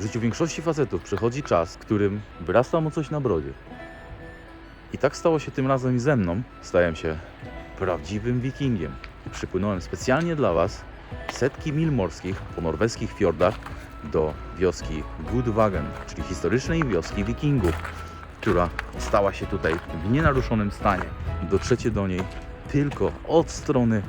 życiu większości facetów przychodzi czas, w którym wyrasta mu coś na brodzie. I tak stało się tym razem i ze mną. Stałem się prawdziwym wikingiem. I przypłynąłem specjalnie dla Was setki mil morskich po norweskich fiordach do wioski Gudvangen, czyli historycznej wioski wikingów, która stała się tutaj w nienaruszonym stanie. Dotrzecie do niej tylko od strony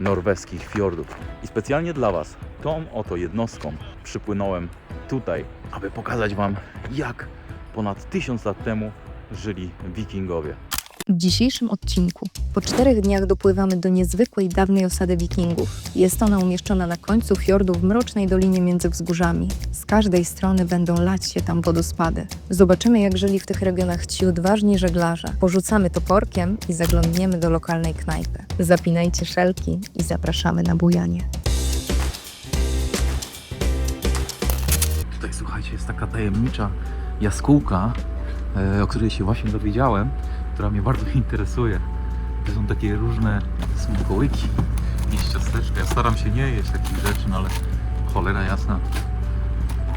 norweskich fiordów. I specjalnie dla Was, tą oto jednostką przypłynąłem tutaj, aby pokazać Wam, jak ponad 1000 lat temu żyli wikingowie. W dzisiejszym odcinku po 4 dniach dopływamy do niezwykłej dawnej osady wikingów. Jest ona umieszczona na końcu fiordu w mrocznej dolinie między wzgórzami. Z każdej strony będą lać się tam wodospady. Zobaczymy, jak żyli w tych regionach ci odważni żeglarze. Porzucamy toporkiem i zaglądniemy do lokalnej knajpy. Zapinajcie szelki i zapraszamy na bujanie. Tutaj, słuchajcie, jest taka tajemnicza jaskółka, o której się właśnie dowiedziałem, która mnie bardzo interesuje. To są takie różne smakołyki, jakieś ciasteczka. Ja staram się nie jeść takich rzeczy, no ale cholera jasna.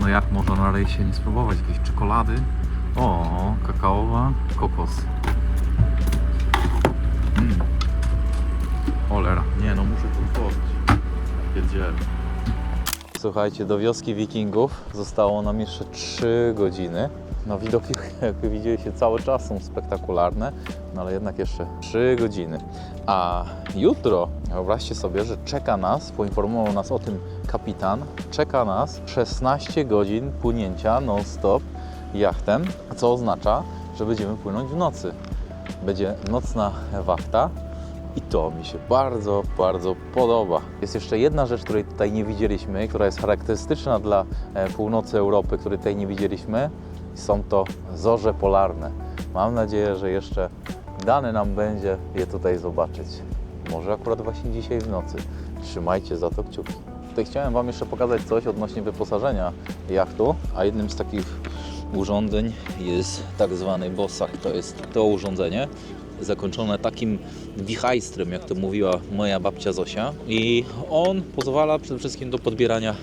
No jak można na rejsie nie spróbować jakiejś czekolady? O, kakaowa, kokos. Cholera, nie no, muszę to otworzyć. Pierdzielę. Słuchajcie, do wioski wikingów zostało nam jeszcze 3 godziny. No widoki, jak widzieliście, cały czas są spektakularne, no ale jednak jeszcze 3 godziny. A jutro, wyobraźcie sobie, że czeka nas, poinformował nas o tym kapitan, czeka nas 16 godzin płynięcia non-stop jachtem, co oznacza, że będziemy płynąć w nocy. Będzie nocna wachta. I to mi się bardzo, bardzo podoba. Jest jeszcze jedna rzecz, której tutaj nie widzieliśmy, która jest charakterystyczna dla północy Europy, której tutaj nie widzieliśmy. Są to zorze polarne. Mam nadzieję, że jeszcze dane nam będzie je tutaj zobaczyć. Może akurat właśnie dzisiaj w nocy. Trzymajcie za to kciuki. Tutaj chciałem Wam jeszcze pokazać coś odnośnie wyposażenia jachtu, a jednym z takich urządzeń jest tak zwany bossak. To jest to urządzenie zakończone takim wichajstrem, jak to mówiła moja babcia Zosia. I on pozwala przede wszystkim do podbierania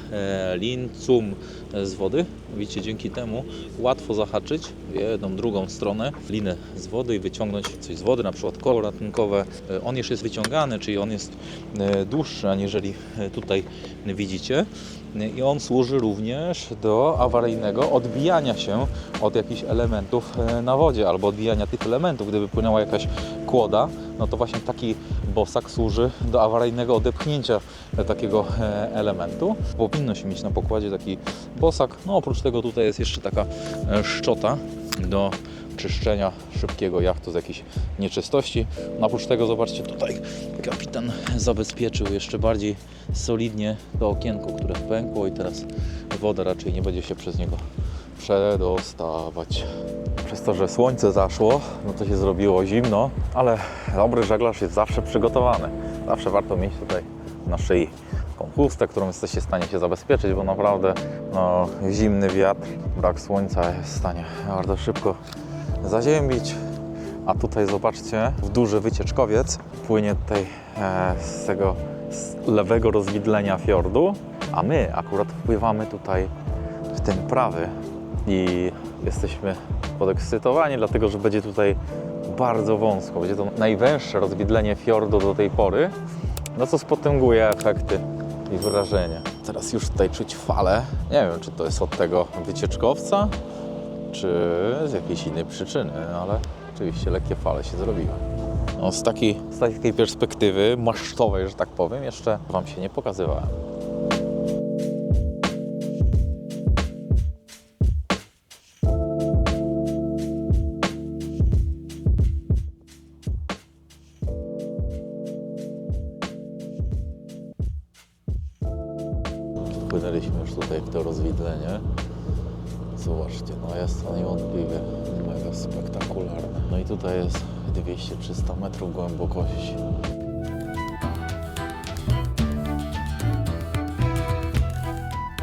lin, cum z wody. Widzicie, dzięki temu łatwo zahaczyć w jedną, drugą stronę linę z wody i wyciągnąć coś z wody, na przykład koło ratunkowe. On już jest wyciągany, czyli on jest dłuższy, aniżeli tutaj widzicie. I on służy również do awaryjnego odbijania się od jakichś elementów na wodzie albo odbijania tych elementów. Gdyby płynęła jakaś kłoda, no to właśnie taki bossak służy do awaryjnego odepchnięcia takiego elementu. Powinno się mieć na pokładzie taki bossak. No oprócz tego tutaj jest jeszcze taka szczota do czyszczenia szybkiego jachtu z jakichś nieczystości. No oprócz tego zobaczcie, tutaj kapitan zabezpieczył jeszcze bardziej solidnie to okienko, które pękło i teraz woda raczej nie będzie się przez niego przedostawać. Przez to, że słońce zaszło, no to się zrobiło zimno, ale dobry żeglarz jest zawsze przygotowany. Zawsze warto mieć tutaj na szyi taką chustę, którą jesteście w stanie się zabezpieczyć, bo naprawdę no, zimny wiatr, brak słońca jest w stanie bardzo szybko zaziębić. A tutaj zobaczcie, duży wycieczkowiec płynie tutaj z tego lewego rozwidlenia fiordu, a my akurat wpływamy tutaj w ten prawy i jesteśmy podekscytowani, dlatego że będzie tutaj bardzo wąsko. Będzie to najwęższe rozwidlenie fiordu do tej pory, no co spotęguje efekty i wrażenie. Teraz już tutaj czuć falę. Nie wiem, czy to jest od tego wycieczkowca, czy z jakiejś innej przyczyny, ale oczywiście lekkie fale się zrobiły. No, z takiej perspektywy masztowej, że tak powiem, jeszcze Wam się nie pokazywałem. Wpłynęliśmy już tutaj w to rozwidlenie. Zobaczcie, no jest to niewątpliwie mega spektakularne. No i tutaj jest 200-300 metrów głębokości.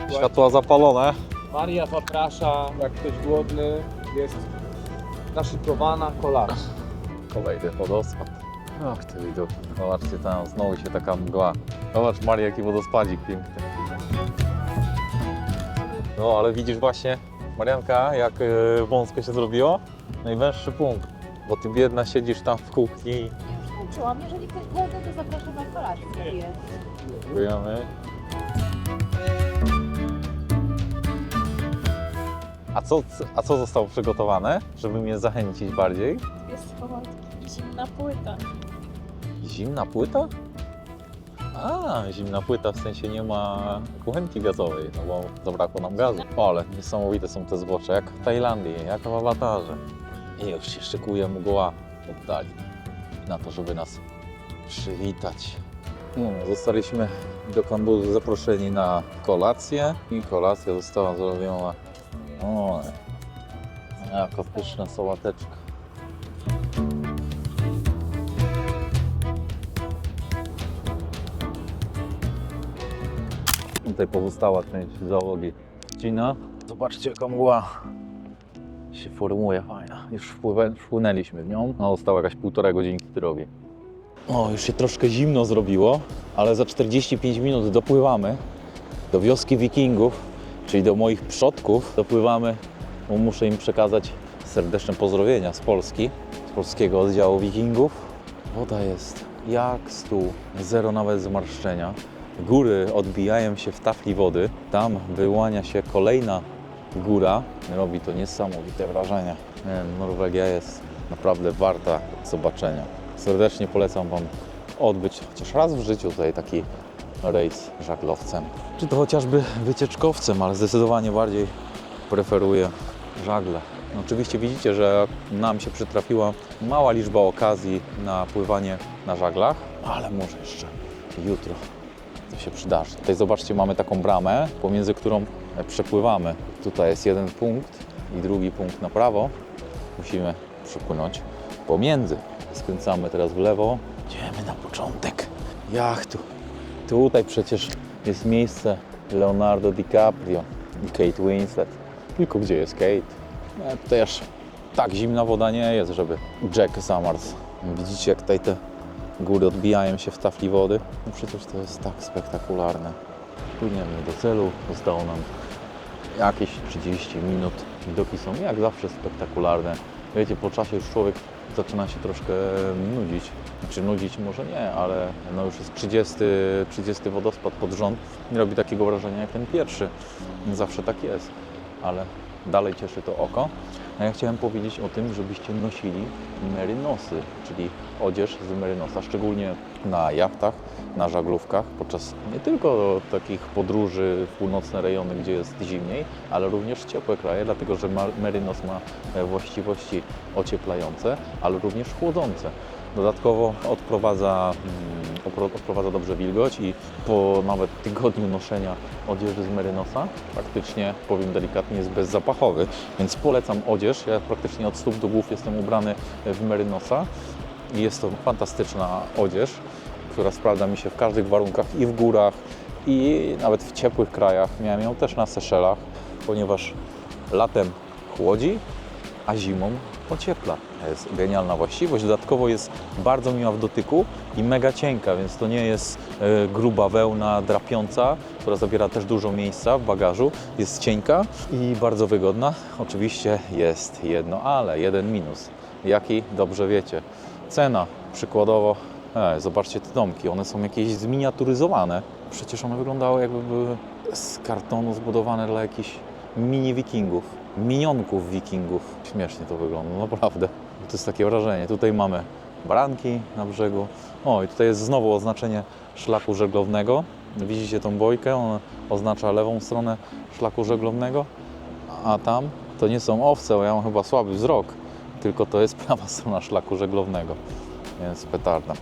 Światła zapalone. Maria zaprasza, jak ktoś głodny, jest naszykowana kolacja. Kolejny wodospad. Ach, te widoki. Zobaczcie, tam znowu się taka mgła. Zobacz, Maria, jaki wodospadzik piękny. No ale widzisz właśnie, Marianka, jak wąsko się zrobiło? Najwęższy punkt, bo ty biedna siedzisz tam w kuchni. Uczyłam, jeżeli ktoś głodny, to zapraszam na kolację. Dziękujemy. A co zostało przygotowane, żeby mnie zachęcić bardziej? Jest zimna płyta. Zimna płyta? A, zimna płyta, w sensie nie ma kuchenki gazowej, no bo zabrakło nam gazu. O, ale niesamowite są te zbocze, jak w Tajlandii, jak w Awatarze. I już się szykuje mgła oddali na to, żeby nas przywitać. Zostaliśmy do kambuzu zaproszeni na kolację i kolacja została zrobiona. O, jaka pyszna sałateczka. Tutaj pozostała część załogi wcina. Zobaczcie, jaka mgła się formuje, fajna. Już wpłynęliśmy w nią, no została jakaś 1,5 godzinki drogi. O, już się troszkę zimno zrobiło, ale za 45 minut dopływamy do wioski Wikingów, czyli do moich przodków. Dopływamy, bo muszę im przekazać serdeczne pozdrowienia z Polski, z polskiego oddziału Wikingów. Woda jest jak stół, zero nawet zmarszczenia. Góry odbijają się w tafli wody, tam wyłania się kolejna góra. Robi to niesamowite wrażenie. Norwegia jest naprawdę warta zobaczenia. Serdecznie polecam Wam odbyć chociaż raz w życiu tutaj taki rejs żaglowcem. Czy to chociażby wycieczkowcem, ale zdecydowanie bardziej preferuję żagle. No, oczywiście widzicie, że nam się przytrafiła mała liczba okazji na pływanie na żaglach, ale może jeszcze jutro to się przydarzy. Tutaj zobaczcie, mamy taką bramę, pomiędzy którą przepływamy. Tutaj jest jeden punkt i drugi punkt na prawo. Musimy przepłynąć pomiędzy. Skręcamy teraz w lewo. Idziemy na początek jachtu. Tutaj przecież jest miejsce Leonardo DiCaprio i Kate Winslet. Tylko gdzie jest Kate? Tutaj aż tak zimna woda nie jest, żeby Jack zamarzł. Widzicie, jak tutaj te góry odbijają się w tafli wody? No przecież to jest tak spektakularne. Płyniemy do celu. Zostało nam jakieś 30 minut. Widoki są jak zawsze spektakularne. Wiecie, po czasie już człowiek zaczyna się troszkę nudzić. Znaczy nudzić może nie, ale no już jest 30 wodospad pod rząd. Nie robi takiego wrażenia jak ten pierwszy. Zawsze tak jest, ale dalej cieszy to oko. A ja chciałem powiedzieć o tym, żebyście nosili merynosy, czyli odzież z merynosa, szczególnie na jachtach, na żaglówkach, podczas nie tylko takich podróży w północne rejony, gdzie jest zimniej, ale również ciepłe kraje, dlatego że merynos ma właściwości ocieplające, ale również chłodzące. Dodatkowo odprowadza dobrze wilgoć i po nawet tygodniu noszenia odzieży z merynosa praktycznie, powiem delikatnie, jest bezzapachowy, więc polecam odzież. Ja praktycznie od stóp do głów jestem ubrany w merynosa i jest to fantastyczna odzież, która sprawdza mi się w każdych warunkach i w górach, i nawet w ciepłych krajach. Miałem ją też na Seszelach, ponieważ latem chłodzi, a zimą ociepla. Jest genialna właściwość. Dodatkowo jest bardzo miła w dotyku i mega cienka, więc to nie jest gruba wełna drapiąca, która zabiera też dużo miejsca w bagażu. Jest cienka i bardzo wygodna. Oczywiście jest jedno ale, jeden minus. Jaki? Dobrze wiecie. Cena przykładowo, zobaczcie te domki, one są jakieś zminiaturyzowane. Przecież one wyglądały, jakby były z kartonu zbudowane dla jakichś mini wikingów, minionków wikingów. Śmiesznie to wygląda, naprawdę. To jest takie wrażenie. Tutaj mamy baranki na brzegu. O, i tutaj jest znowu oznaczenie szlaku żeglownego. Widzicie tą bojkę? Ona oznacza lewą stronę szlaku żeglownego, a tam to nie są owce, bo ja mam chyba słaby wzrok, tylko to jest prawa strona szlaku żeglownego. Więc petarda.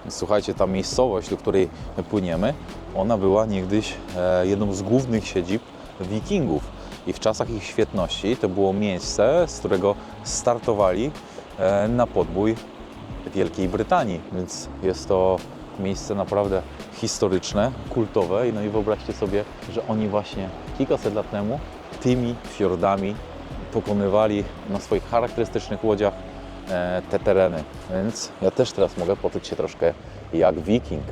Słuchajcie, ta miejscowość, do której płyniemy, ona była niegdyś jedną z głównych siedzib wikingów. I w czasach ich świetności to było miejsce, z którego startowali na podbój Wielkiej Brytanii. Więc jest to miejsce naprawdę historyczne, kultowe. No i wyobraźcie sobie, że oni właśnie kilkaset lat temu tymi fiordami pokonywali na swoich charakterystycznych łodziach te tereny. Więc ja też teraz mogę poczuć się troszkę jak wiking.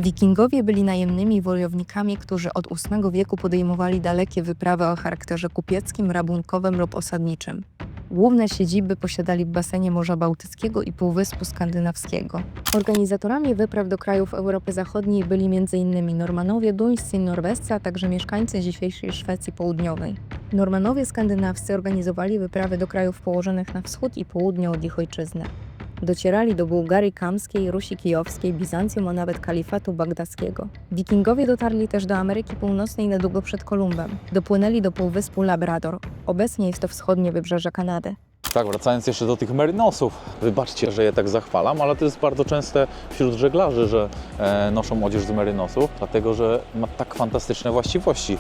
Wikingowie byli najemnymi wojownikami, którzy od VIII wieku podejmowali dalekie wyprawy o charakterze kupieckim, rabunkowym lub osadniczym. Główne siedziby posiadali w basenie Morza Bałtyckiego i Półwyspu Skandynawskiego. Organizatorami wypraw do krajów Europy Zachodniej byli m.in. Normanowie duńscy i norwescy, a także mieszkańcy dzisiejszej Szwecji Południowej. Normanowie skandynawscy organizowali wyprawy do krajów położonych na wschód i południe od ich ojczyzny. Docierali do Bułgarii Kamskiej, Rusi Kijowskiej, Bizancjum, a nawet Kalifatu Bagdadzkiego. Wikingowie dotarli też do Ameryki Północnej niedługo przed Kolumbem. Dopłynęli do Półwyspu Labrador. Obecnie jest to wschodnie wybrzeże Kanady. Tak, wracając jeszcze do tych merynosów, wybaczcie, że je tak zachwalam, ale to jest bardzo częste wśród żeglarzy, że noszą odzież z merynosów, dlatego że ma tak fantastyczne właściwości.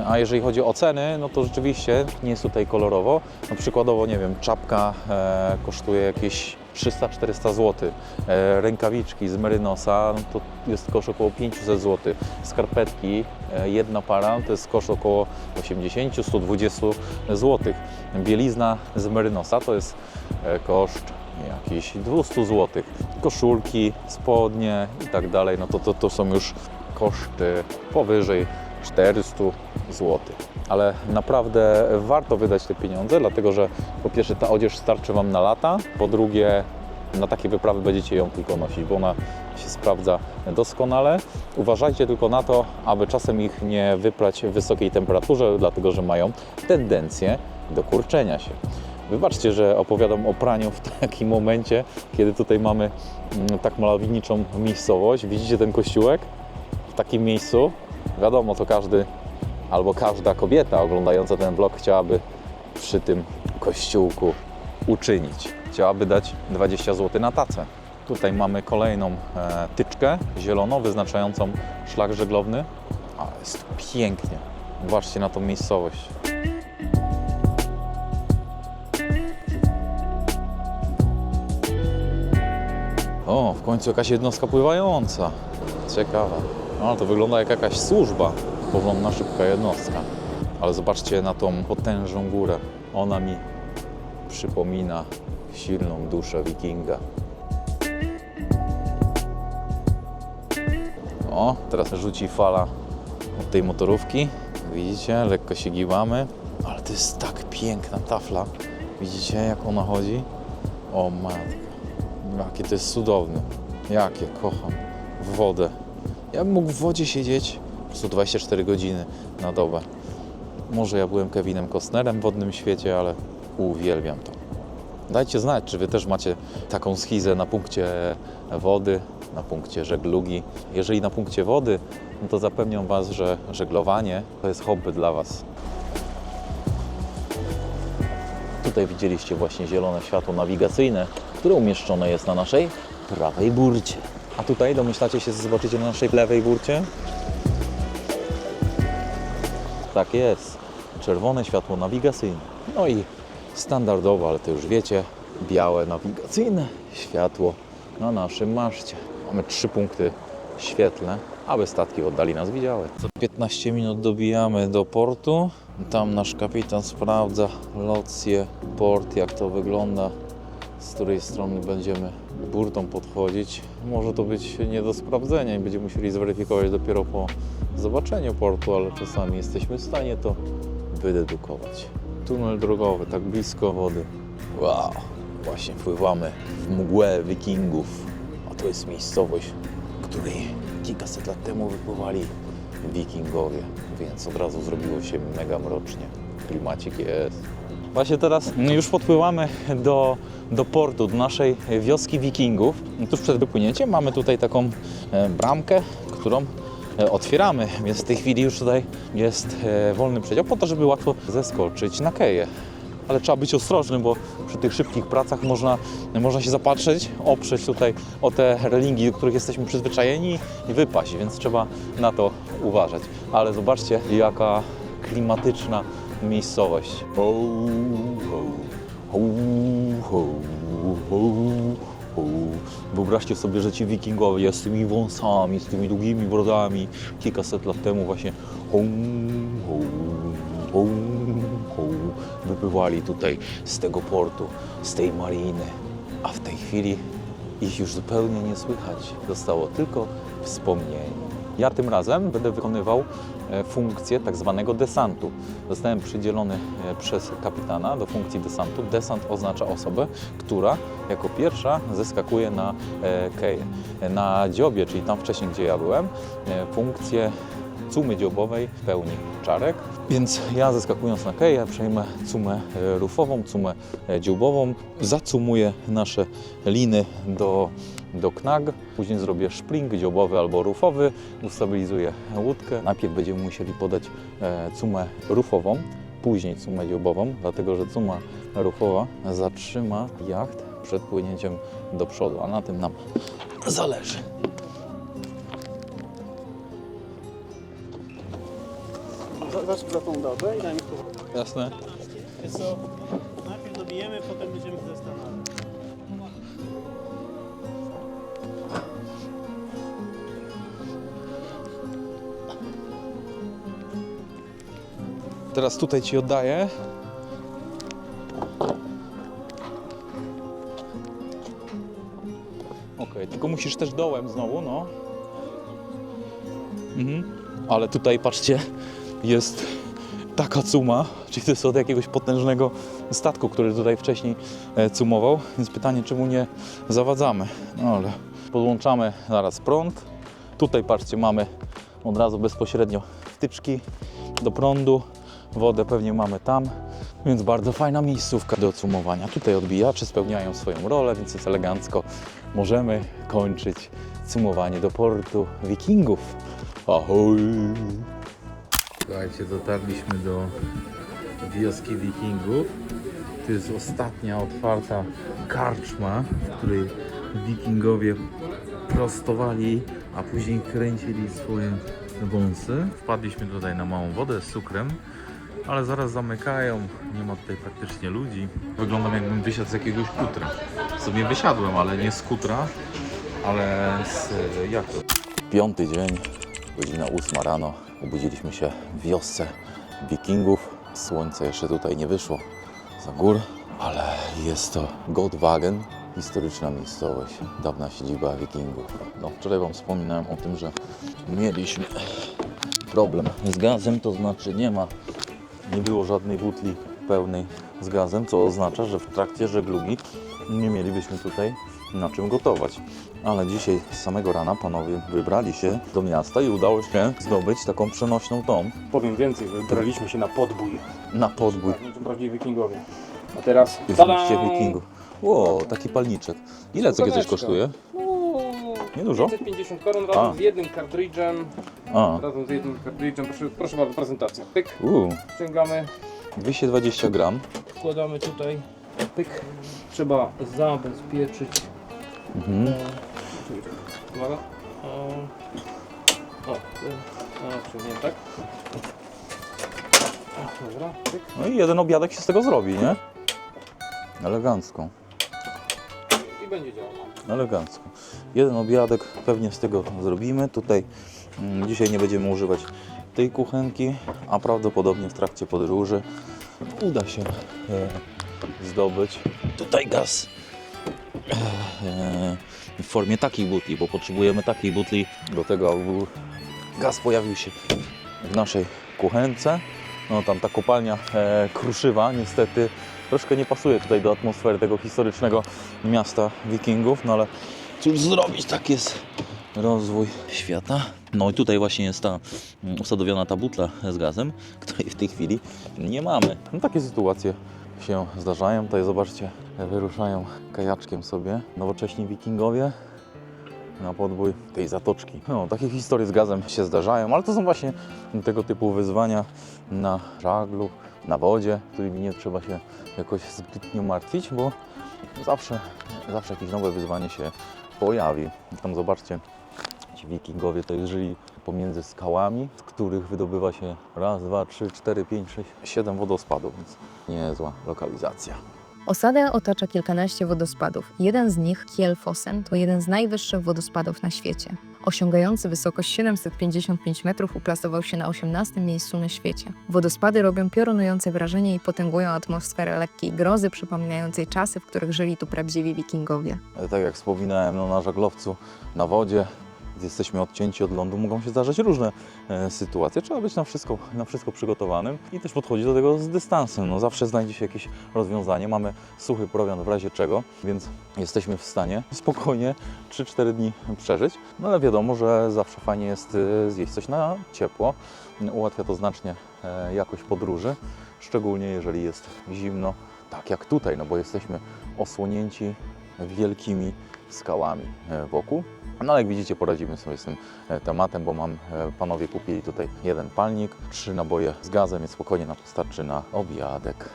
A jeżeli chodzi o ceny, no to rzeczywiście nie jest tutaj kolorowo. No przykładowo, nie wiem, czapka kosztuje jakieś 300-400 zł. Rękawiczki z merynosa no to jest koszt około 500 zł. Skarpetki, jedna para, to jest koszt około 80-120 zł. Bielizna z merynosa to jest koszt jakiś 200 zł. Koszulki, spodnie i tak dalej, no to są już koszty powyżej 400 zł. Ale naprawdę warto wydać te pieniądze, dlatego że po pierwsze ta odzież starczy Wam na lata, po drugie na takie wyprawy będziecie ją tylko nosić, bo ona się sprawdza doskonale. Uważajcie tylko na to, aby czasem ich nie wyprać w wysokiej temperaturze, dlatego że mają tendencję do kurczenia się. Wybaczcie, że opowiadam o praniu w takim momencie, kiedy tutaj mamy tak malowniczą miejscowość. Widzicie ten kościółek w takim miejscu? Wiadomo, to każdy albo każda kobieta oglądająca ten vlog chciałaby przy tym kościółku uczynić. Chciałaby dać 20 zł na tacę. Tutaj mamy kolejną tyczkę zieloną, wyznaczającą szlak żeglowny. Ale jest pięknie. Zobaczcie na tą miejscowość. O, w końcu jakaś jednostka pływająca. Ciekawa. No, to wygląda jak jakaś służba. Powolna, szybka jednostka. Ale zobaczcie na tą potężną górę. Ona mi przypomina silną duszę wikinga. O, teraz rzuci fala od tej motorówki. Widzicie, lekko się giwamy. Ale to jest tak piękna tafla. Widzicie, jak ona chodzi? O matko. Jakie to jest cudowne. Jakie kocham wodę. Ja bym mógł w wodzie siedzieć po prostu 24 godziny na dobę. Może ja byłem Kevinem Costnerem w wodnym świecie, ale uwielbiam to. Dajcie znać, czy Wy też macie taką schizę na punkcie wody, na punkcie żeglugi. Jeżeli na punkcie wody, no to zapewniam Was, że żeglowanie to jest hobby dla Was. Tutaj widzieliście właśnie zielone światło nawigacyjne, które umieszczone jest na naszej prawej burcie. A tutaj domyślacie się, co zobaczycie na naszej lewej burcie? Tak jest. Czerwone światło nawigacyjne. No i standardowo, ale to już wiecie, białe nawigacyjne światło na naszym maszcie. Mamy 3 punkty świetlne, aby statki w oddali nas widziały. Za 15 minut dobijamy do portu. Tam nasz kapitan sprawdza locję, port, jak to wygląda, z której strony będziemy burtą podchodzić. Może to być nie do sprawdzenia i będziemy musieli zweryfikować dopiero po zobaczeniu portu, ale czasami jesteśmy w stanie to wydedukować. Tunel drogowy, tak blisko wody. Wow, właśnie wpływamy w mgłę wikingów. A to jest miejscowość, której kilkaset lat temu wypływali wikingowie, więc od razu zrobiło się mega mrocznie. Klimacik jest. Właśnie teraz już podpływamy do portu, do naszej wioski wikingów. Tuż przed wypłynięciem mamy tutaj taką bramkę, którą otwieramy, więc w tej chwili już tutaj jest wolny przedział po to, żeby łatwo zeskoczyć na keję. Ale trzeba być ostrożnym, bo przy tych szybkich pracach można się zapatrzeć, oprzeć tutaj o te relingi, do których jesteśmy przyzwyczajeni i wypaść, więc trzeba na to uważać. Ale zobaczcie, jaka klimatyczna miejscowość. Ho, ho, ho, ho, ho, ho. Wyobraźcie sobie, że ci wikingowie z tymi wąsami, z tymi długimi brodami kilkaset lat temu właśnie ho, ho, ho, ho, wypływali tutaj z tego portu, z tej mariny, a w tej chwili ich już zupełnie nie słychać. Zostało tylko wspomnień. Ja tym razem będę wykonywał funkcję tak zwanego desantu. Zostałem przydzielony przez kapitana do funkcji desantu. Desant oznacza osobę, która jako pierwsza zeskakuje na keję. Na dziobie, czyli tam wcześniej, gdzie ja byłem, funkcję cumy dziobowej pełni Czarek. Więc ja zeskakując na keję przejmę cumę rufową, cumę dziobową, zacumuję nasze liny do knag, później zrobię szpring dziobowy albo rufowy, ustabilizuję łódkę. Najpierw będziemy musieli podać cumę rufową, później cumę dziobową, dlatego że cuma rufowa zatrzyma jacht przed płynięciem do przodu, a na tym nam zależy. Zacznij za tą dobę i daj mi tu. Jasne. Wiesz co, najpierw dobijemy, potem będziemy się zastanawiać. Teraz tutaj Ci oddaję. Okej, tylko musisz też dołem znowu, no. Ale tutaj, patrzcie, jest taka cuma, czyli to jest od jakiegoś potężnego statku, który tutaj wcześniej cumował, więc pytanie, czemu nie zawadzamy. No ale podłączamy zaraz prąd. Tutaj, patrzcie, mamy od razu bezpośrednio wtyczki do prądu. Wodę pewnie mamy tam, więc bardzo fajna miejscówka do cumowania. Tutaj odbijacze spełniają swoją rolę, więc jest elegancko. Możemy kończyć cumowanie do portu Wikingów. Ahoj! Słuchajcie, dotarliśmy do wioski Wikingów. To jest ostatnia otwarta karczma, w której Wikingowie prostowali, a później kręcili swoje wąsy. Wpadliśmy tutaj na małą wodę z cukrem, ale zaraz zamykają, nie ma tutaj praktycznie ludzi. Wyglądam, jakbym wysiadł z jakiegoś kutra. W sumie wysiadłem, ale nie z kutra, ale z jachtu. 5. dzień, godzina 8 rano. Obudziliśmy się w wiosce Wikingów. Słońce jeszcze tutaj nie wyszło za gór, ale jest to Godwagen, historyczna miejscowość, dawna siedziba Wikingów. No, wczoraj Wam wspominałem o tym, że mieliśmy problem z gazem, to znaczy nie było żadnej butli pełnej z gazem, co oznacza, że w trakcie żeglugi nie mielibyśmy tutaj na czym gotować. Ale dzisiaj z samego rana panowie wybrali się do miasta i udało się zdobyć taką przenośną tą. Powiem więcej, wybraliśmy się na podbój. Na podbój. To prawdziwi wikingowie. A teraz... Oczywiście Wikingów. O, taki palniczek. Ile takie coś kosztuje? Niedużo? 550 koron razem z jednym kartridżem. Proszę bardzo, prezentacja. Pyk, ściągamy, 220 gram. wkładamy tutaj. Pyk. Trzeba zabezpieczyć. Uwaga. Przyjmiem, tak? Dobra, pyk. No i jeden obiadek się z tego zrobi, nie? Elegancko. I będzie działał. Elegancko. Jeden obiadek pewnie z tego zrobimy. Tutaj dzisiaj nie będziemy używać tej kuchenki, a prawdopodobnie w trakcie podróży uda się zdobyć tutaj gaz w formie takiej butli, bo potrzebujemy takiej butli do tego, aby gaz pojawił się w naszej kuchence. No tam ta kopalnia kruszywa niestety troszkę nie pasuje tutaj do atmosfery tego historycznego miasta Wikingów, no ale cóż zrobić, tak jest rozwój świata. No i tutaj właśnie jest ta usadowiona ta butla z gazem, której w tej chwili nie mamy. No takie sytuacje się zdarzają. Tutaj zobaczcie, wyruszają kajaczkiem sobie nowocześni Wikingowie na podbój tej zatoczki. No, takie historie z gazem się zdarzają, ale to są właśnie tego typu wyzwania na żaglu, na wodzie, którymi nie trzeba się jakoś zbytnio martwić, bo zawsze jakieś nowe wyzwanie się pojawi. Tam zobaczcie, ci Wikingowie to żyli pomiędzy skałami, z których wydobywa się raz, dwa, trzy, cztery, pięć, sześć, 7 wodospadów, więc niezła lokalizacja. Osadę otacza kilkanaście wodospadów. Jeden z nich, Kielfosen, to jeden z najwyższych wodospadów na świecie. Osiągający wysokość 755 metrów uplasował się na 18. miejscu na świecie. Wodospady robią piorunujące wrażenie i potęgują atmosferę lekkiej grozy, przypominającej czasy, w których żyli tu prawdziwi Wikingowie. Tak jak wspominałem, no, na żaglowcu, na wodzie Gdy jesteśmy odcięci od lądu, mogą się zdarzać różne sytuacje. Trzeba być na wszystko przygotowanym i też podchodzić do tego z dystansem. No, zawsze znajdzie się jakieś rozwiązanie. Mamy suchy prowiant w razie czego, więc jesteśmy w stanie spokojnie 3-4 dni przeżyć. No ale wiadomo, że zawsze fajnie jest zjeść coś na ciepło. Ułatwia to znacznie jakość podróży, szczególnie jeżeli jest zimno, tak jak tutaj, no bo jesteśmy osłonięci wielkimi skałami wokół. No ale jak widzicie, poradzimy sobie z tym tematem, bo panowie kupili tutaj jeden palnik, 3 naboje z gazem, więc spokojnie nam starczy na obiadek.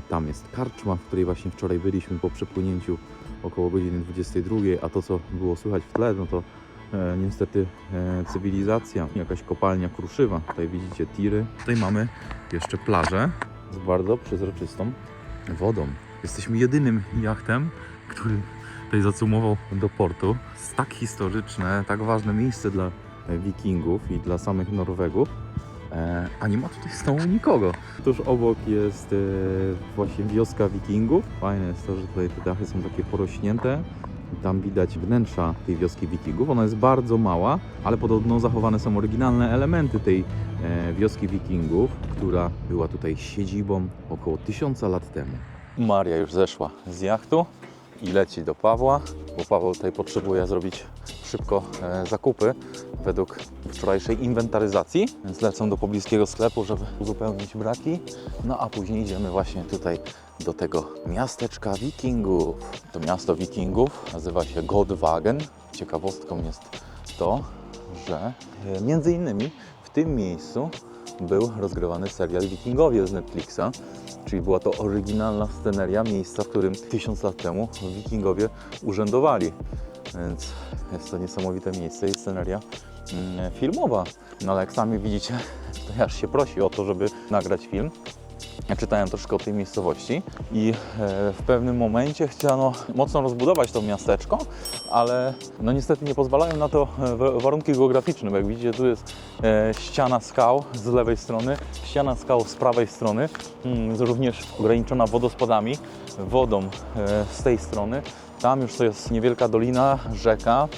Tam jest karczma, w której właśnie wczoraj byliśmy po przepłynięciu około godziny 22, a to co było słychać w tle, no to niestety cywilizacja, jakaś kopalnia kruszywa. Tutaj widzicie tiry. Tutaj mamy jeszcze plażę z bardzo przezroczystą wodą. Jesteśmy jedynym jachtem, który tutaj zacumował do portu. Jest tak historyczne, tak ważne miejsce dla wikingów i dla samych Norwegów, a nie ma tutaj znowu nikogo. Tuż obok jest właśnie wioska wikingów. Fajne jest to, że tutaj te dachy są takie porośnięte. Tam widać wnętrza tej wioski wikingów. Ona jest bardzo mała, ale podobno zachowane są oryginalne elementy tej wioski wikingów, która była tutaj siedzibą około 1000 lat temu. Maria już zeszła z jachtu i leci do Pawła, bo Paweł tutaj potrzebuje zrobić szybko zakupy według wczorajszej inwentaryzacji, więc lecą do pobliskiego sklepu, żeby uzupełnić braki. No a później idziemy właśnie tutaj do tego miasteczka wikingów. To miasto wikingów nazywa się Godwagen. Ciekawostką jest to, że między innymi w tym miejscu był rozgrywany serial Wikingowie z Netflixa, czyli była to oryginalna sceneria miejsca, w którym 1000 lat temu wikingowie urzędowali. Więc jest to niesamowite miejsce i sceneria filmowa. No ale jak sami widzicie, to aż się prosi o to, żeby nagrać film. Ja czytałem troszkę o tej miejscowości i w pewnym momencie chciano mocno rozbudować to miasteczko, ale no niestety nie pozwalają na to warunki geograficzne, bo jak widzicie, tu jest ściana skał z lewej strony, ściana skał z prawej strony, jest również ograniczona wodospadami, wodą z tej strony. Tam już to jest niewielka dolina, rzeka,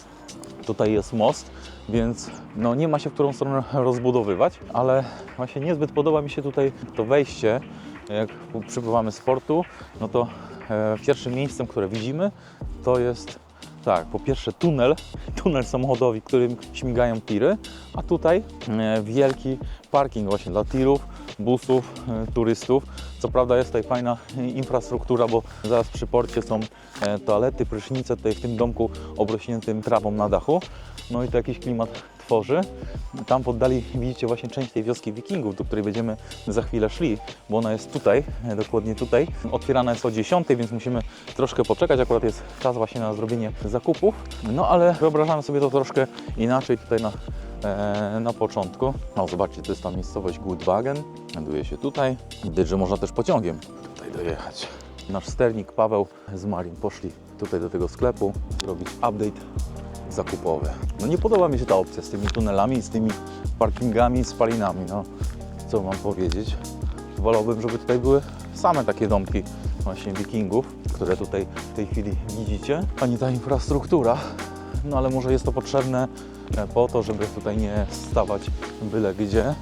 tutaj jest most, więc no nie ma się w którą stronę rozbudowywać, ale właśnie niezbyt podoba mi się tutaj to wejście. Jak przypływamy z portu, no to pierwszym miejscem, które widzimy, to jest tak, po pierwsze tunel samochodowy, którym śmigają tiry, a tutaj wielki parking właśnie dla tirów, busów, turystów. Co prawda jest tutaj fajna infrastruktura, bo zaraz przy porcie są toalety, prysznice, tutaj w tym domku obrośniętym trawą na dachu. No i to jakiś klimat tworzy. Tam w oddali widzicie właśnie część tej wioski wikingów, do której będziemy za chwilę szli, bo ona jest tutaj, dokładnie tutaj. Otwierana jest o 10, więc musimy troszkę poczekać. Akurat jest czas właśnie na zrobienie zakupów. No ale wyobrażamy sobie to troszkę inaczej tutaj na początku. No zobaczcie, to jest ta miejscowość Gudwagen. Znajduje się tutaj. Widać, że można też pociągiem tutaj dojechać. Nasz sternik Paweł z Marią poszli tutaj do tego sklepu robić update zakupowy. No nie podoba mi się ta opcja z tymi tunelami, z tymi parkingami, z spalinami. No co mam powiedzieć? Wolałbym, żeby tutaj były same takie domki właśnie wikingów, które tutaj w tej chwili widzicie, a nie ta infrastruktura. No ale może jest to potrzebne po to, żeby tutaj nie stawać byle gdzie.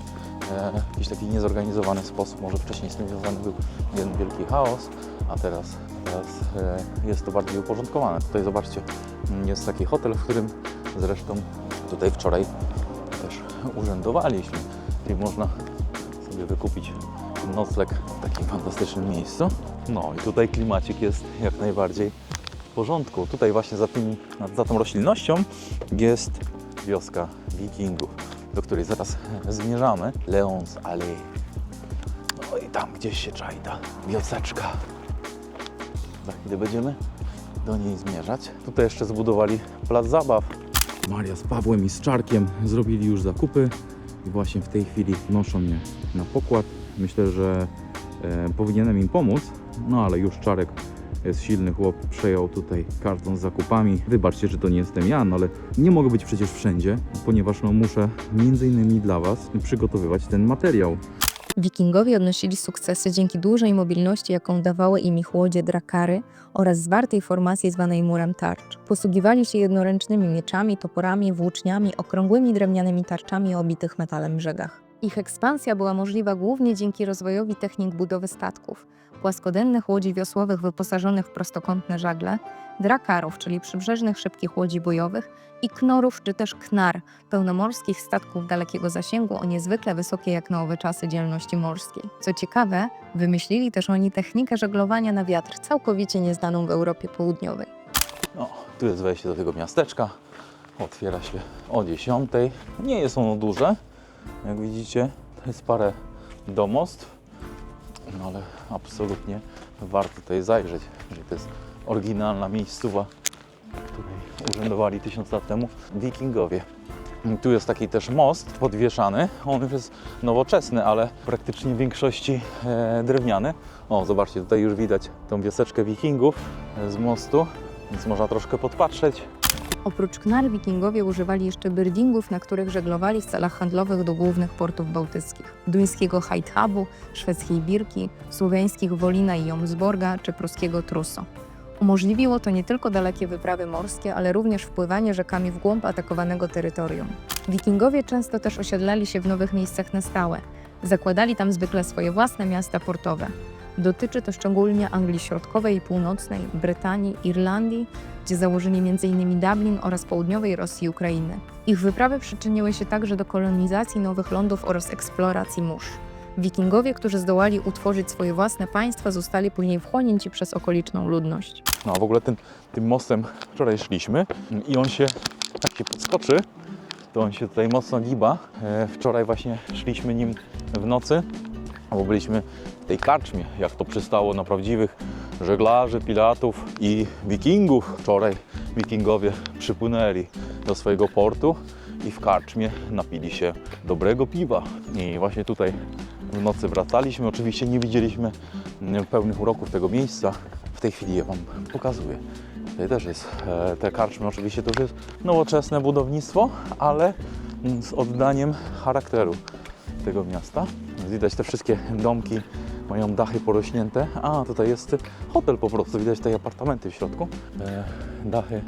W jakiś taki niezorganizowany sposób. Może wcześniej z tym związany był jeden wielki chaos, a teraz jest to bardziej uporządkowane. Tutaj zobaczcie, jest taki hotel, w którym zresztą tutaj wczoraj też urzędowaliśmy. Czyli można sobie wykupić nocleg w takim fantastycznym miejscu. No i tutaj klimacik jest jak najbardziej w porządku. Tutaj właśnie za tą roślinnością jest wioska wikingów, do której zaraz zmierzamy. Leons Allee. No i tam gdzieś się czai ta wioseczka. Za chwilę będziemy do niej zmierzać. Tutaj jeszcze zbudowali plac zabaw. Maria z Pawłem i z Czarkiem zrobili już zakupy i właśnie w tej chwili noszą je na pokład. Myślę, że powinienem im pomóc, no ale już Czarek jest silny chłop, przejął tutaj karton z zakupami. Wybaczcie, że to nie jestem ja, no ale nie mogę być przecież wszędzie, ponieważ no muszę między innymi dla Was przygotowywać ten materiał. Wikingowie odnosili sukcesy dzięki dużej mobilności, jaką dawały im ich łodzie drakary oraz zwartej formacji zwanej murem tarcz. Posługiwali się jednoręcznymi mieczami, toporami, włóczniami, okrągłymi drewnianymi tarczami o obitych metalem brzegach. Ich ekspansja była możliwa głównie dzięki rozwojowi technik budowy statków, płaskodennych łodzi wiosłowych wyposażonych w prostokątne żagle, drakarów, czyli przybrzeżnych szybkich łodzi bojowych, i knorów czy też knar, pełnomorskich statków dalekiego zasięgu o niezwykle wysokiej jak na owe czasy dzielności morskiej. Co ciekawe, wymyślili też oni technikę żeglowania na wiatr, całkowicie nieznaną w Europie Południowej. No, tu jest wejście do tego miasteczka. Otwiera się o 10. Nie jest ono duże, jak widzicie. To jest parę domostw, no ale absolutnie warto tutaj zajrzeć, że to jest oryginalna miejscowa, w której urzędowali 1000 lat temu wikingowie. Tu jest taki też most podwieszany, on już jest nowoczesny, ale praktycznie w większości drewniany. O, zobaczcie, tutaj już widać tą wioseczkę wikingów z mostu, więc można troszkę podpatrzeć. Oprócz knar wikingowie używali jeszcze byrdingów, na których żeglowali w celach handlowych do głównych portów bałtyckich. Duńskiego Heidhabu, szwedzkiej Birki, słowiańskich Wolina i Jomsborga czy pruskiego Truso. Umożliwiło to nie tylko dalekie wyprawy morskie, ale również wpływanie rzekami w głąb atakowanego terytorium. Wikingowie często też osiedlali się w nowych miejscach na stałe. Zakładali tam zwykle swoje własne miasta portowe. Dotyczy to szczególnie Anglii Środkowej i Północnej, Brytanii, Irlandii, gdzie założyli m.in. Dublin oraz południowej Rosji i Ukrainy. Ich wyprawy przyczyniły się także do kolonizacji nowych lądów oraz eksploracji mórz. Wikingowie, którzy zdołali utworzyć swoje własne państwa, zostali później wchłonięci przez okoliczną ludność. No a w ogóle tym mostem wczoraj szliśmy i on się, jak się podskoczy, to on się tutaj mocno giba. Wczoraj właśnie szliśmy nim w nocy, bo byliśmy w tej karczmie, jak to przystało na prawdziwych żeglarzy, piratów i wikingów. Wczoraj wikingowie przypłynęli do swojego portu i w karczmie napili się dobrego piwa. I właśnie tutaj w nocy wracaliśmy. Oczywiście nie widzieliśmy pełnych uroków tego miejsca. W tej chwili je Wam pokazuję. Tutaj też jest te karczmy, oczywiście to już jest nowoczesne budownictwo, ale z oddaniem charakteru tego miasta. Widać te wszystkie domki, mają dachy porośnięte. A tutaj jest hotel po prostu, widać tutaj apartamenty w środku. Dachy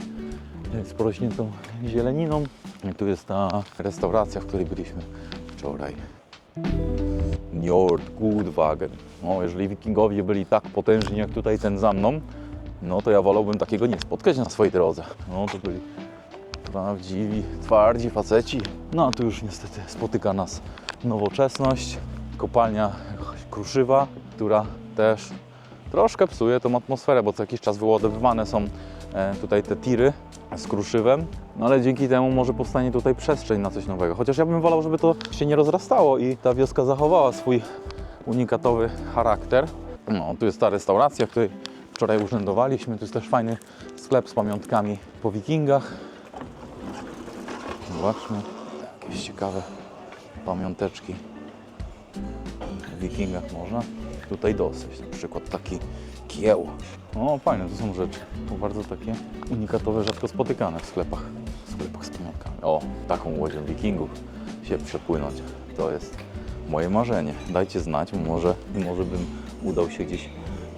z porośniętą zieleniną. I tu jest ta restauracja, w której byliśmy wczoraj. Njordgudwagen. No, jeżeli wikingowie byli tak potężni jak tutaj ten za mną, no to ja wolałbym takiego nie spotkać na swojej drodze. No to byli prawdziwi, twardzi faceci. No a tu już niestety spotyka nas nowoczesność. Kopalnia kruszywa, która też troszkę psuje tą atmosferę, bo co jakiś czas wyładowywane są tutaj te tiry z kruszywem, no ale dzięki temu może powstanie tutaj przestrzeń na coś nowego. Chociaż ja bym wolał, żeby to się nie rozrastało i ta wioska zachowała swój unikatowy charakter. No, tu jest ta restauracja, w której wczoraj urzędowaliśmy. Tu jest też fajny sklep z pamiątkami po wikingach. Zobaczmy, jakieś ciekawe pamiąteczki o wikingach można tutaj dostać. Na przykład taki kieł. O, fajne to są rzeczy. To bardzo takie unikatowe, rzadko spotykane w sklepach z pamiątkami. O, taką łodzią wikingów się przepłynąć. To jest moje marzenie. Dajcie znać, może bym udał się gdzieś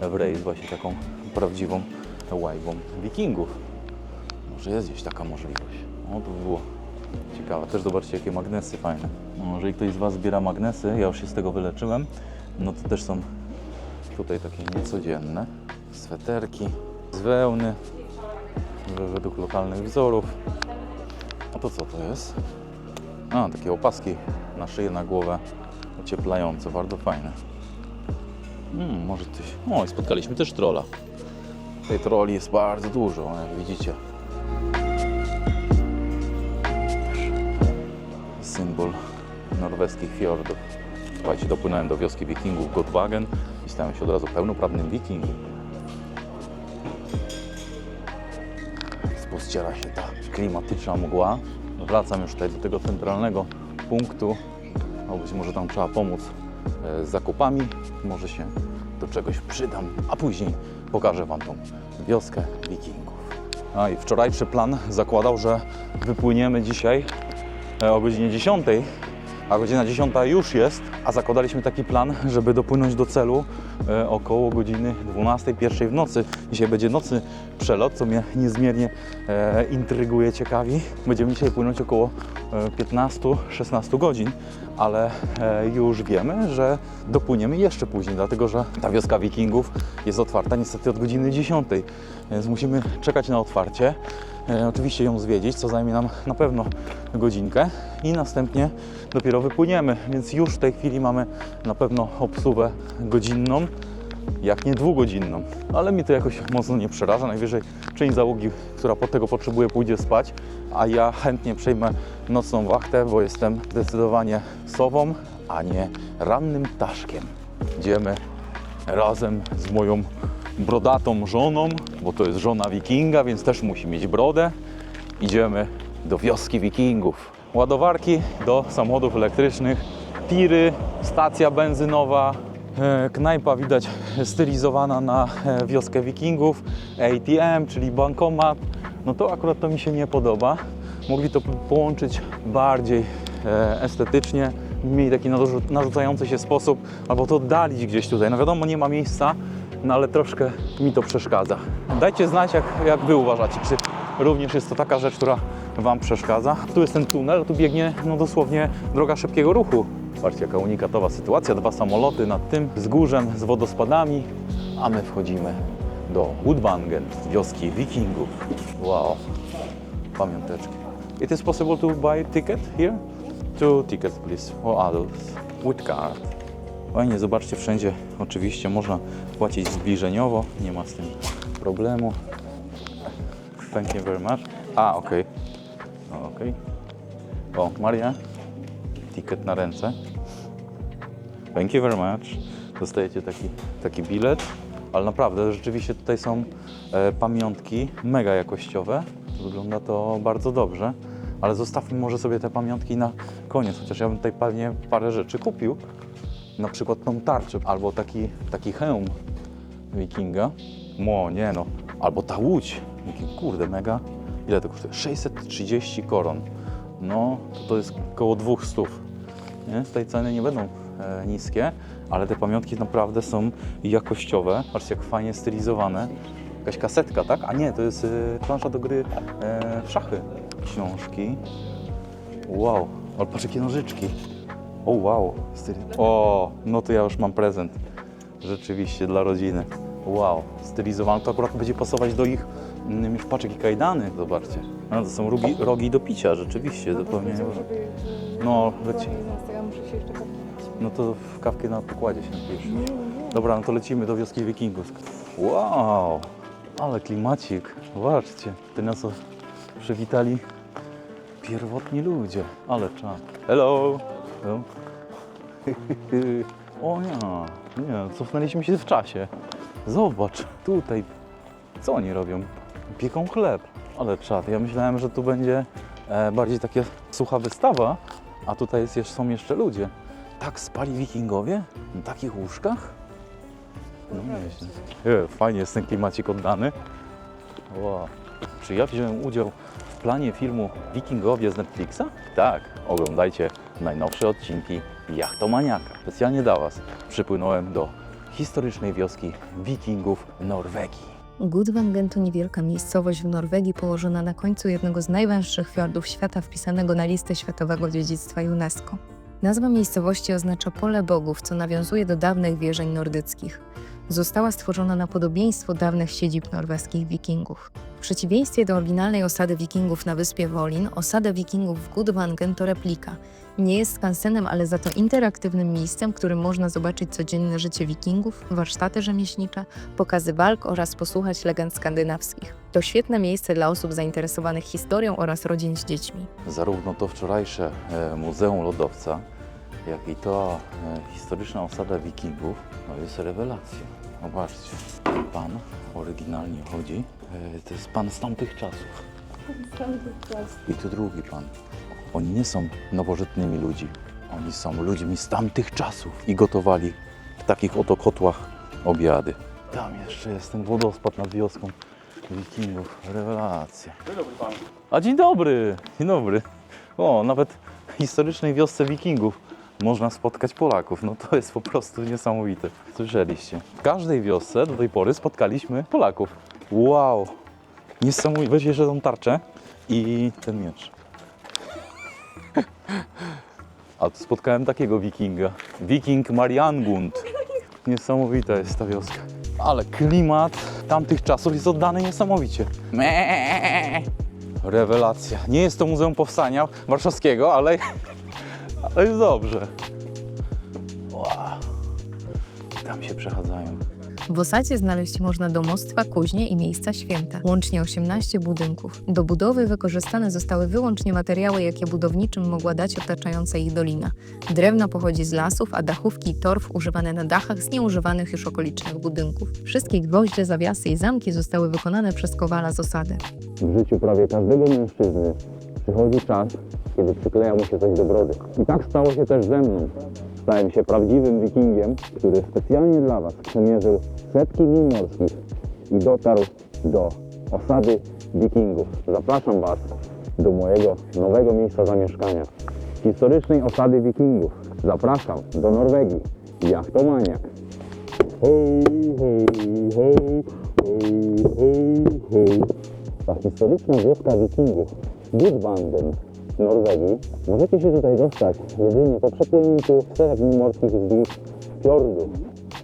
w rejs właśnie taką prawdziwą łajbą wikingów. Może jest gdzieś taka możliwość. O, to by było ciekawe. Też zobaczcie, jakie magnesy fajne. No, jeżeli ktoś z Was zbiera magnesy, ja już się z tego wyleczyłem, no to też są tutaj takie niecodzienne sweterki z wełny, według lokalnych wzorów. A to co to jest? A, takie opaski na szyję, na głowę, ocieplające, bardzo fajne. Może coś... O, i spotkaliśmy też trolla. Tej troli jest bardzo dużo, jak widzicie. Symbol norweskich fiordów. Słuchajcie, dopłynąłem do wioski wikingów Gudwagen i stałem się od razu pełnoprawnym wikingiem. Spościera się ta klimatyczna mgła. Wracam już tutaj do tego centralnego punktu. No być może tam trzeba pomóc z zakupami. Może się do czegoś przydam, a później pokażę Wam tą wioskę wikingów. A i wczorajszy plan zakładał, że wypłyniemy dzisiaj o godzinie 10 a godzina 10 już jest, a zakładaliśmy taki plan, żeby dopłynąć do celu około godziny 12, 1 w nocy. Dzisiaj będzie nocny przelot, co mnie niezmiernie intryguje, ciekawi. Będziemy dzisiaj płynąć około 15-16 godzin, ale już wiemy, że dopłyniemy jeszcze później, dlatego że ta wioska Wikingów jest otwarta niestety od godziny 10, więc musimy czekać na otwarcie. Oczywiście ją zwiedzić, co zajmie nam na pewno godzinkę i następnie dopiero wypłyniemy, więc już w tej chwili mamy na pewno obsługę godzinną, jak nie dwugodzinną. Ale mnie to jakoś mocno nie przeraża, najwyżej część załogi, która pod tego potrzebuje, pójdzie spać, a ja chętnie przejmę nocną wachtę, bo jestem zdecydowanie sową, a nie rannym ptaszkiem. Idziemy razem z moją brodatą żoną, bo to jest żona wikinga, więc też musi mieć brodę. Idziemy do wioski Wikingów. Ładowarki do samochodów elektrycznych, tiry, stacja benzynowa, knajpa widać stylizowana na wioskę Wikingów, ATM, czyli bankomat. No to akurat to mi się nie podoba. Mogli to połączyć bardziej estetycznie, mieli taki narzucający się sposób, albo to oddalić gdzieś tutaj. No wiadomo, nie ma miejsca, no ale troszkę mi to przeszkadza. Dajcie znać, jak Wy uważacie, czy również jest to taka rzecz, która Wam przeszkadza. Tu jest ten tunel, tu biegnie no dosłownie droga szybkiego ruchu. Patrzcie, jaka unikatowa sytuacja, 2 samoloty nad tym wzgórzem z wodospadami, a my wchodzimy do Gudvangen, wioski Wikingów. Wow, pamiąteczki. It is possible to buy ticket here? 2 tickets please, for adults, with card. Fajnie, zobaczcie, wszędzie oczywiście można płacić zbliżeniowo, nie ma z tym problemu. Thank you very much. Okej. Okej. O, Maria, ticket na ręce. Thank you very much. Dostajecie taki bilet, ale naprawdę, rzeczywiście tutaj są pamiątki mega jakościowe. Wygląda to bardzo dobrze, ale zostawmy może sobie te pamiątki na koniec, chociaż ja bym tutaj pewnie parę rzeczy kupił. Na przykład tą tarczę, albo taki hełm wikinga. Nie no, albo ta łódź. Kurde, mega. Ile to kosztuje? 630 koron. No, to jest około 200. Nie? Z tej ceny nie będą niskie, ale te pamiątki naprawdę są jakościowe. Patrzcie, jak fajnie stylizowane. Jakaś kasetka, tak? A nie, to jest plansza do gry w szachy. Książki. Wow, ale patrz, jakie nożyczki. O wow, no to ja już mam prezent. Rzeczywiście dla rodziny. Wow, stylizowane. To akurat będzie pasować do ich już paczek i kajdany, zobaczcie. No, to są rogi do picia, rzeczywiście. Zupełnie. No, leci. No to w kawkę na pokładzie się napijesz. Dobra, no to lecimy do wioski Wikingów. Wow, ale klimacik. Zobaczcie, ty nas przywitali pierwotni ludzie. Ale czad. Hello. Hello. O nie, cofnęliśmy się w czasie. Zobacz, tutaj, co oni robią? Pieką chleb. Ale czad, ja myślałem, że tu będzie bardziej taka sucha wystawa, a tutaj są jeszcze ludzie. Tak spali wikingowie? Na takich łóżkach? No nieźle. Fajnie jest ten klimacik oddany. Wow. Czy ja wziąłem udział w planie filmu Wikingowie z Netflixa? Tak, oglądajcie najnowsze odcinki Jachtomaniaka. Specjalnie dla Was przypłynąłem do historycznej wioski Wikingów w Norwegii. Gudvangen to niewielka miejscowość w Norwegii położona na końcu jednego z najwęższych fiordów świata wpisanego na listę Światowego Dziedzictwa UNESCO. Nazwa miejscowości oznacza pole bogów, co nawiązuje do dawnych wierzeń nordyckich. Została stworzona na podobieństwo dawnych siedzib norweskich wikingów. W przeciwieństwie do oryginalnej osady wikingów na wyspie Wolin, osada wikingów w Gudvangen to replika. Nie jest skansenem, ale za to interaktywnym miejscem, w którym można zobaczyć codzienne życie wikingów, warsztaty rzemieślnicze, pokazy walk oraz posłuchać legend skandynawskich. To świetne miejsce dla osób zainteresowanych historią oraz rodzin z dziećmi. Zarówno to wczorajsze Muzeum Lodowca, jak i to historyczna osada Wikingów, no jest rewelacja. Zobaczcie, ten pan oryginalnie chodzi, to jest pan z tamtych czasów. I tu drugi pan. Oni nie są nowożytnymi ludźmi, oni są ludźmi z tamtych czasów i gotowali w takich oto kotłach obiady. Tam jeszcze jest ten wodospad nad wioską Wikingów, rewelacja. Dzień dobry panu. A dzień dobry, dzień dobry. O, nawet historycznej wiosce Wikingów można spotkać Polaków. No to jest po prostu niesamowite. Słyszeliście? W każdej wiosce do tej pory spotkaliśmy Polaków. Wow! Niesamowite. Weź jeszcze tą tarczę i ten miecz. A tu spotkałem takiego wikinga. Wiking Mariangund. Niesamowita jest ta wioska. Ale klimat tamtych czasów jest oddany niesamowicie. Rewelacja. Nie jest to Muzeum Powstania Warszawskiego, ale jest dobrze. Wow. Tam się przechadzają. W osadzie znaleźć można domostwa, kuźnie i miejsca święta. Łącznie 18 budynków. Do budowy wykorzystane zostały wyłącznie materiały, jakie budowniczym mogła dać otaczająca ich dolina. Drewno pochodzi z lasów, a dachówki i torf używane na dachach z nieużywanych już okolicznych budynków. Wszystkie gwoździe, zawiasy i zamki zostały wykonane przez kowala z osady. W życiu prawie każdego mężczyzny przychodzi czas, kiedy przykleja mu się coś do brody. I tak stało się też ze mną. Stałem się prawdziwym wikingiem, który specjalnie dla Was przemierzył setki mil morskich i dotarł do osady wikingów. Zapraszam Was do mojego nowego miejsca zamieszkania. Historycznej osady wikingów. Zapraszam do Norwegii. Jachtomaniak. Ho, ho, ho, ho, ho, ho. Ta historyczna wioska wikingów Gudvangen w Norwegii. Możecie się tutaj dostać jedynie po przepłynięciu setek mil morskich wzdłuż fiordów.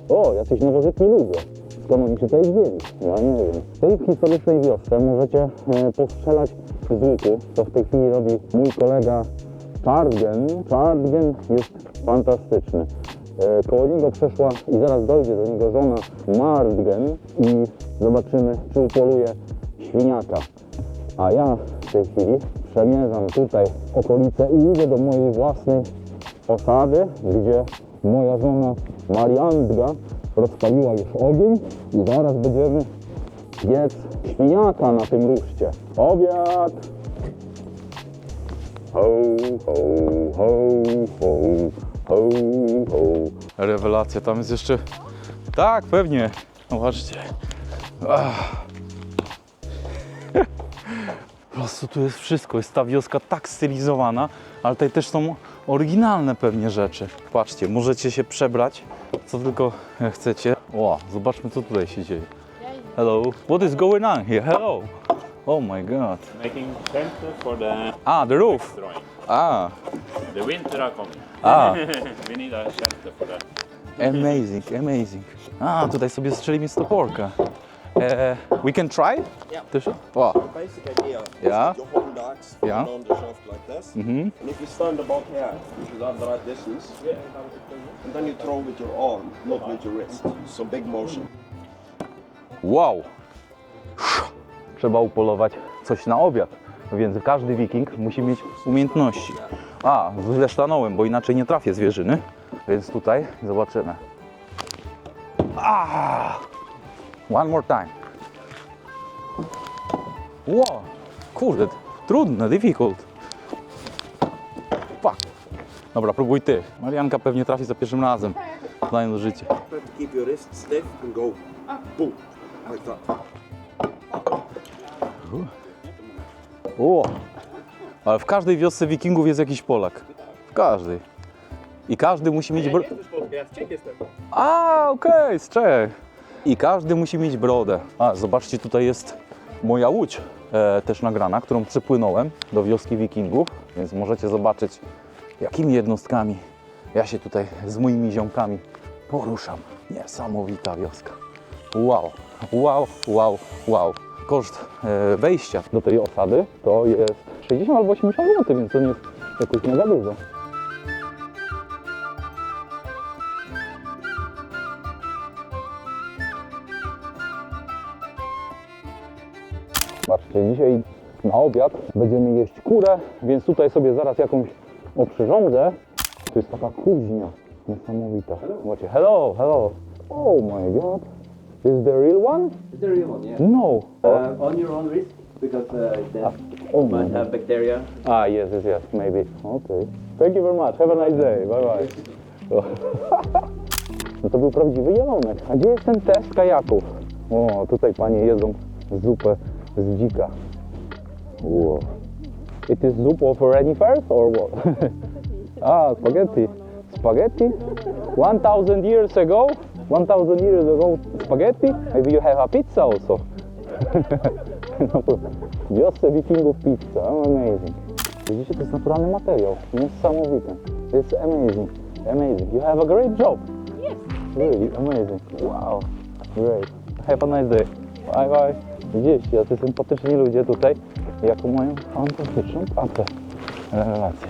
O, jacyś nowożytni ludzie. Skąd oni się tutaj wzięli? Ja nie wiem. W tej historycznej wiosce możecie postrzelać z łuku, co w tej chwili robi mój kolega Czardgen. Czardgen jest fantastyczny. Koło niego przeszła i zaraz dojdzie do niego żona Mardgen i zobaczymy, czy upoluje świniaka. A ja w tej chwili przemierzam tutaj okolice i idę do mojej własnej osady, gdzie moja żona Mariandga rozpaliła już ogień i zaraz będziemy piec świniaka na tym ruszcie. Obiad! Ho, ho, ho, ho, ho, ho. Rewelacja, tam jest jeszcze... Tak, pewnie. No patrzcie. Po prostu tu jest wszystko. Jest ta wioska tak stylizowana, ale tutaj też są oryginalne pewnie rzeczy. Patrzcie, możecie się przebrać, co tylko chcecie. O, zobaczmy, co tutaj się dzieje. Hello. What is going on here? Hello. Oh my god. Making tent for the The roof. drawing. The winter are coming. We need a shelter for that. Amazing, amazing. Tutaj sobie strzelimy z toporka. We can try? Yeah. Wow. The basic idea is Yeah. that your home darts Yeah. on the shaft like this. And if you stand about here, which is at the right distance, and then you throw with your arm, not with your wrist. So big motion. Wow! Trzeba upolować coś na obiad, więc każdy wiking musi mieć umiejętności. Źle stanąłem, bo inaczej nie trafię zwierzyny, więc tutaj zobaczymy. One more time. Wow! Kurde, trudne, difficult. Fuck. Dobra, próbuj ty. Marianka pewnie trafi za pierwszym razem. Daję do życia. Try to keep your wrist stiff and go boom, like that. Ale w każdej wiosce wikingów jest jakiś Polak. W każdej. I każdy musi mieć brodę. Okej, z Czech. I każdy musi mieć brodę. Zobaczcie, tutaj jest moja łódź też nagrana, którą przypłynąłem do wioski wikingów, więc możecie zobaczyć, jakimi jednostkami ja się tutaj z moimi ziomkami poruszam. Niesamowita wioska. Wow, wow, wow, wow. Koszt wejścia do tej osady to jest 60 albo 80 zł, więc to nie jest jakoś mega dużo. Patrzcie, dzisiaj na obiad będziemy jeść kurę, więc tutaj sobie zaraz jakąś oprzyrządzę. Tu jest taka kuźnia niesamowita. Zobaczcie, hello, hello. Oh my god. Is the real one? The real one, yeah. No. On your own risk, because that Oh my might have bacteria. Yes, maybe. Okay. Thank you very much. Have a nice day. Bye bye. No to był prawdziwy jelonek. A gdzie jest ten test kajaków? O, tutaj panie jedzą zupę z dzika. Wow. It is soup of renifers or what? Spaghetti. Spaghetti? 1000 years ago? 1000 years ago spaghetti? Maybe you have a pizza also. Wiosce Wikingów pizza, amazing. Widzicie, to jest naturalny materiał, niesamowite. It's amazing, amazing. You have a great job. Yes. Really amazing. Wow, great. Have a nice day. Bye bye. Widzieliście, jacy sympatyczni ludzie tutaj, jaką mają fantastyczną pracę. Rewelacja.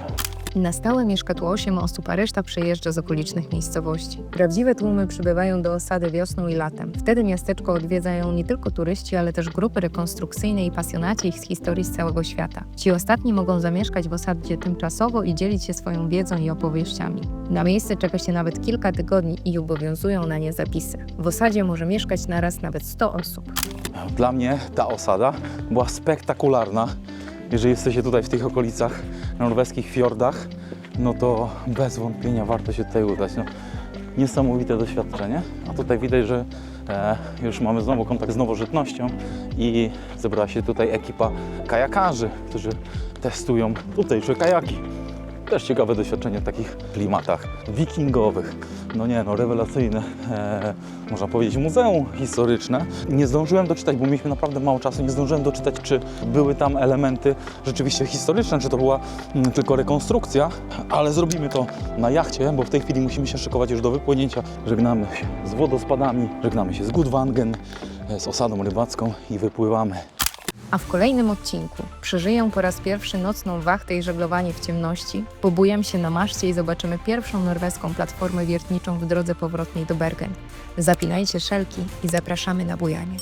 Na stałe mieszka tu 8 osób, a reszta przejeżdża z okolicznych miejscowości. Prawdziwe tłumy przybywają do osady wiosną i latem. Wtedy miasteczko odwiedzają nie tylko turyści, ale też grupy rekonstrukcyjne i pasjonaci z historii z całego świata. Ci ostatni mogą zamieszkać w osadzie tymczasowo i dzielić się swoją wiedzą i opowieściami. Na miejsce czeka się nawet kilka tygodni i obowiązują na nie zapisy. W osadzie może mieszkać naraz nawet 100 osób. Dla mnie ta osada była spektakularna. Jeżeli jesteście tutaj w tych okolicach, na norweskich fiordach, no to bez wątpienia warto się tutaj udać. No, niesamowite doświadczenie. A tutaj widać, że już mamy znowu kontakt z nowożytnością i zebrała się tutaj ekipa kajakarzy, którzy testują tutejsze kajaki. Też ciekawe doświadczenie w takich klimatach wikingowych. No nie, no rewelacyjne, można powiedzieć, muzeum historyczne. Nie zdążyłem doczytać, bo mieliśmy naprawdę mało czasu, nie zdążyłem doczytać, czy były tam elementy rzeczywiście historyczne, czy to była tylko rekonstrukcja, ale zrobimy to na jachcie, bo w tej chwili musimy się szykować już do wypłynięcia. Żegnamy się z wodospadami, żegnamy się z Gudvangen, z osadą rybacką i wypływamy. A w kolejnym odcinku przeżyję po raz pierwszy nocną wachtę i żeglowanie w ciemności, pobujam się na maszcie i zobaczymy pierwszą norweską platformę wiertniczą w drodze powrotnej do Bergen. Zapinajcie szelki i zapraszamy na bujanie.